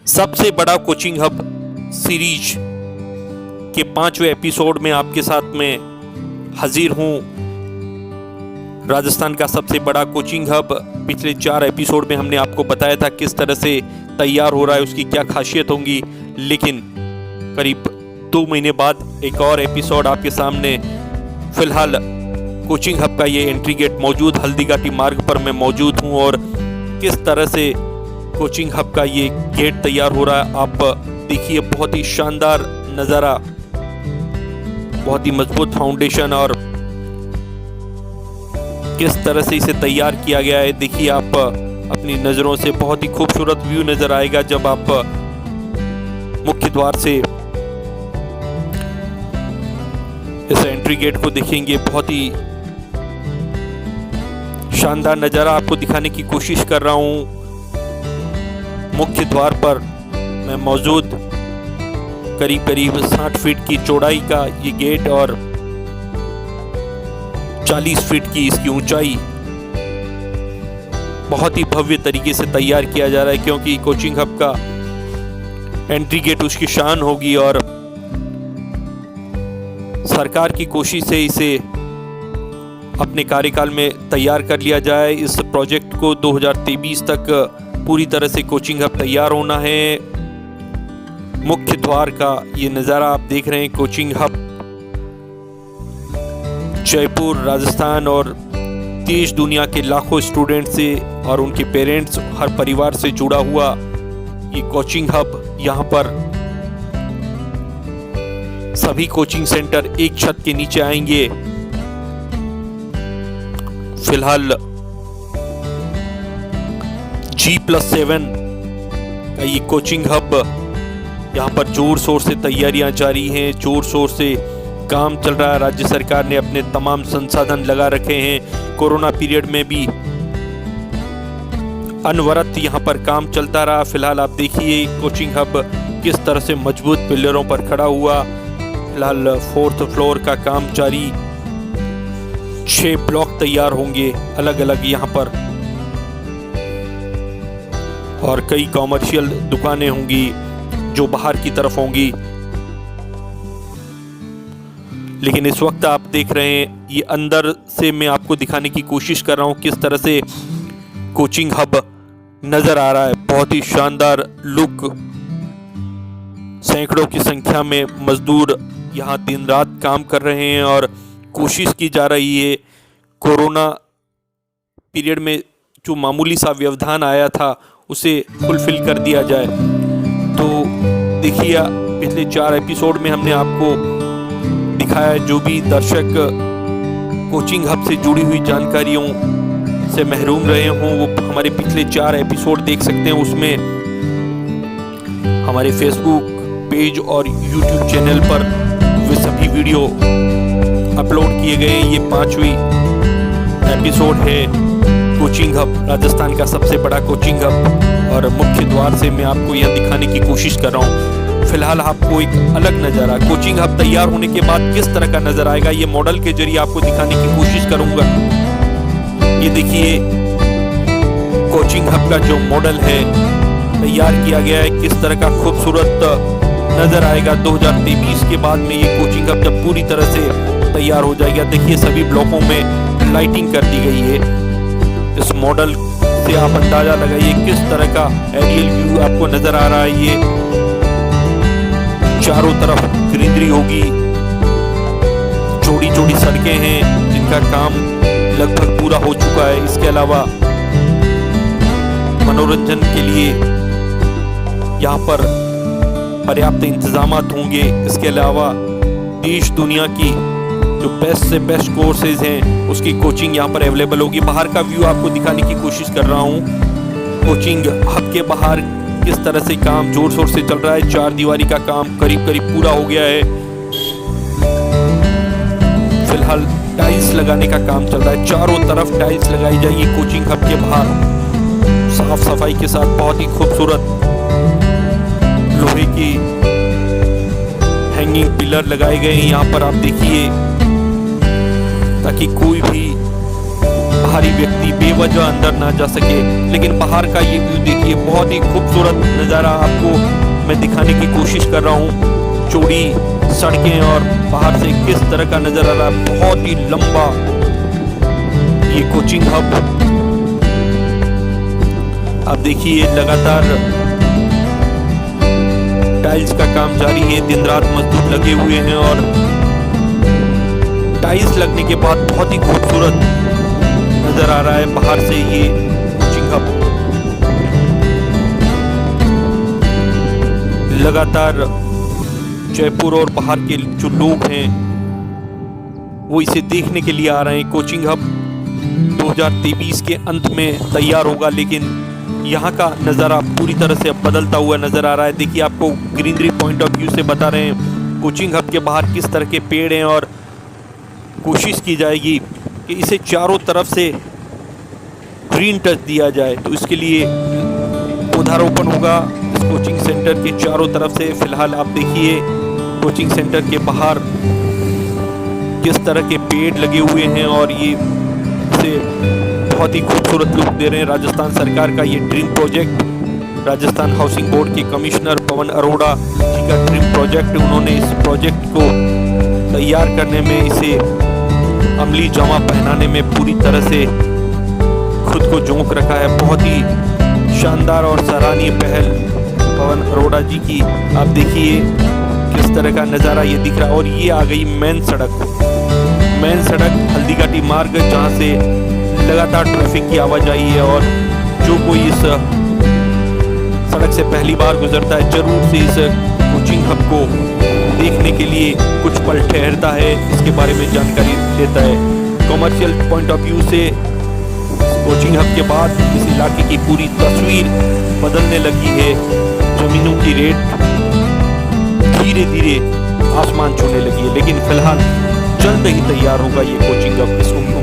सबसे बड़ा coaching hub series के 5वें एपिसोड में आपके साथ में हाजिर हूँ। राजस्थान का सबसे बड़ा कोचिंग हब पिछले 4 एपिसोड में हमने आपको बताया था किस तरह से तैयार हो रहा है, उसकी क्या खासियत होंगी। लेकिन करीब 2 महीने बाद एक और एपिसोड आपके सामने। फिलहाल कोचिंग हब का ये एंट्री गेट मौजूद हल्दीघाटी मार्ग पर मैं मौजूद हूँ और किस तरह से कोचिंग हब का ये गेट तैयार हो रहा है आप देखिए। बहुत ही शानदार नज़ारा, बहुत ही मजबूत फाउंडेशन और किस तरह से इसे तैयार किया गया है देखिए आप अपनी नज़रों से। बहुत ही खूबसूरत व्यू नज़र आएगा जब आप मुख्य द्वार से इस एंट्री गेट को देखेंगे। बहुत ही शानदार नज़ारा आपको दिखाने की कोशिश कर रहा हूँ। मुख्य द्वार पर मैं मौजूद, करीब करीब 60 फीट की चौड़ाई का ये गेट और 40 फीट की इसकी ऊंचाई। बहुत ही भव्य तरीके से तैयार किया जा रहा है क्योंकि कोचिंग हब का एंट्री गेट उसकी शान होगी और सरकार की कोशिश से इसे अपने कार्यकाल में तैयार कर लिया जाए। इस प्रोजेक्ट को 2023 तक पूरी तरह से कोचिंग हब तैयार होना है। मुख्य द्वार का ये नज़ारा आप देख रहे हैं। कोचिंग हब जयपुर, राजस्थान और देश दुनिया के लाखों स्टूडेंट से और उनके पेरेंट्स, हर परिवार से जुड़ा हुआ ये कोचिंग हब। यहाँ पर सभी कोचिंग सेंटर एक छत के नीचे आएंगे। फिलहाल G+7 का ये कोचिंग हब यहाँ पर जोर शोर से तैयारियां जारी हैं, जोर शोर से काम चल रहा है। राज्य सरकार ने अपने तमाम संसाधन लगा रखे हैं। कोरोना पीरियड में भी अनवरत यहाँ पर काम चलता रहा। फिलहाल आप देखिए कोचिंग हब किस तरह से मजबूत पिलरों पर खड़ा हुआ। फिलहाल 4th फ्लोर का काम जारी। 6 ब्लॉक तैयार होंगे अलग अलग यहाँ पर और कई कॉमर्शियल दुकानें होंगी जो बाहर की तरफ होंगी। लेकिन इस वक्त आप देख रहे हैं ये अंदर से मैं आपको दिखाने की कोशिश कर रहा हूँ किस तरह से कोचिंग हब नज़र आ रहा है। बहुत ही शानदार लुक। सैकड़ों की संख्या में मजदूर यहाँ दिन रात काम कर रहे हैं और कोशिश की जा रही है कोरोना पीरियड में जो मामूली सा व्यवधान आया था उसे फुलफिल कर दिया जाए। तो देखिए पिछले 4 एपिसोड में हमने आपको दिखाया जो भी दर्शक कोचिंग हब से जुड़ी हुई जानकारियों से महरूम रहे हों वो हमारे पिछले 4 एपिसोड देख सकते हैं। उसमें हमारे फेसबुक पेज और यूट्यूब चैनल पर वे सभी वीडियो अपलोड किए गए। ये 5वीं एपिसोड है कोचिंग हब, राजस्थान का सबसे बड़ा कोचिंग हब और मुख्य द्वार से मैं आपको यह दिखाने की कोशिश कर रहा हूँ। फिलहाल आपको एक अलग नज़ारा कोचिंग हब तैयार होने के बाद किस तरह का नज़र आएगा ये मॉडल के जरिए आपको दिखाने की कोशिश करूँगा। ये देखिए कोचिंग हब का जो मॉडल है तैयार किया गया है, किस तरह का खूबसूरत नज़र आएगा 2023 के बाद में ये कोचिंग हब जब पूरी तरह से तैयार हो जाएगा। देखिए सभी ब्लॉकों में लाइटिंग कर दी गई है। इस मॉडल से आप अंदाजा लगाइए किस तरह का एरियल व्यू आपको नजर आ रहा है। ये चारों तरफ ग्रीनरी होगी, चौड़ी चौड़ी सड़कें हैं जिनका काम लगभग पूरा हो चुका है। इसके अलावा मनोरंजन के लिए यहाँ पर पर्याप्त इंतजामात होंगे। इसके अलावा देश दुनिया की जो बेस्ट से बेस्ट कोर्सेज हैं उसकी कोचिंग यहाँ पर अवेलेबल होगी। बाहर का व्यू आपको दिखाने की कोशिश कर रहा हूँ। कोचिंग हब के बाहर किस तरह से काम जोर शोर से चल रहा है। 4 दीवारी का काम करीब करीब पूरा हो गया है। फिलहाल टाइल्स लगाने का काम चल रहा है। चारों तरफ टाइल्स लगाई जाएगी कोचिंग हब के बाहर साफ सफाई के साथ। बहुत ही खूबसूरत लोहे की हैंगिंग पिलर लगाए गए हैं यहाँ पर आप देखिए ताकि कोई भी बाहरी व्यक्ति बेवजह अंदर ना जा सके। लेकिन बाहर का ये व्यू देखिए, बहुत ही खूबसूरत नज़ारा आपको मैं दिखाने की कोशिश कर रहा हूँ। चौड़ी सड़कें और बाहर से किस तरह का नज़र आ रहा है, बहुत ही लंबा ये कोचिंग हब। आप देखिए लगातार टाइल्स का काम जारी है, दिन रात मजदूर लगे हुए हैं और टाइल्स लगने के बाद बहुत ही खूबसूरत नजर आ रहा है बाहर से ये कोचिंग हब। लगातार जयपुर और बाहर के जो लोग हैं वो इसे देखने के लिए आ रहे हैं। कोचिंग हब 2023 के अंत में तैयार होगा, लेकिन यहाँ का नज़ारा पूरी तरह से अब बदलता हुआ नज़र आ रहा है। देखिए, आपको ग्रीनरी पॉइंट ऑफ व्यू से बता रहे हैं कोचिंग हब के बाहर किस तरह के पेड़ हैं और कोशिश की जाएगी कि इसे चारों तरफ से ग्रीन टच दिया जाए। तो इसके लिए पौधारोपण होगा इस कोचिंग सेंटर के चारों तरफ से। फिलहाल आप देखिए कोचिंग सेंटर के बाहर किस तरह के पेड़ लगे हुए हैं और ये इसे बहुत ही खूबसूरत लुक दे रहे हैं। राजस्थान सरकार का ये dream project, Rajasthan housing board के कमिश्नर पवन अरोड़ा जी का ड्रीम प्रोजेक्ट। उन्होंने इस प्रोजेक्ट को तैयार करने में, इसे अमली जामा पहनाने में पूरी तरह से खुद को झोंक रखा है। बहुत ही शानदार और सराहनीय पहल पवन अरोड़ा जी की। आप देखिए किस तरह का नज़ारा ये दिख रहा है। और ये आ गई मेन सड़क हल्दीघाटी मार्ग, जहाँ से लगातार ट्रैफिक की आवाजाही है और जो कोई इस सड़क से पहली बार गुजरता है जरूर से इस कोचिंग हब को देखने के लिए कुछ पल ठहरता है, इसके बारे में जानकारी लेता है। कमर्शियल पॉइंट ऑफ व्यू से कोचिंग हब के बाद इस इलाके की पूरी तस्वीर बदलने लगी है। जमीनों की रेट धीरे धीरे आसमान छूने लगी है, लेकिन फिलहाल जल्द ही तैयार होगा ये कोचिंग हब।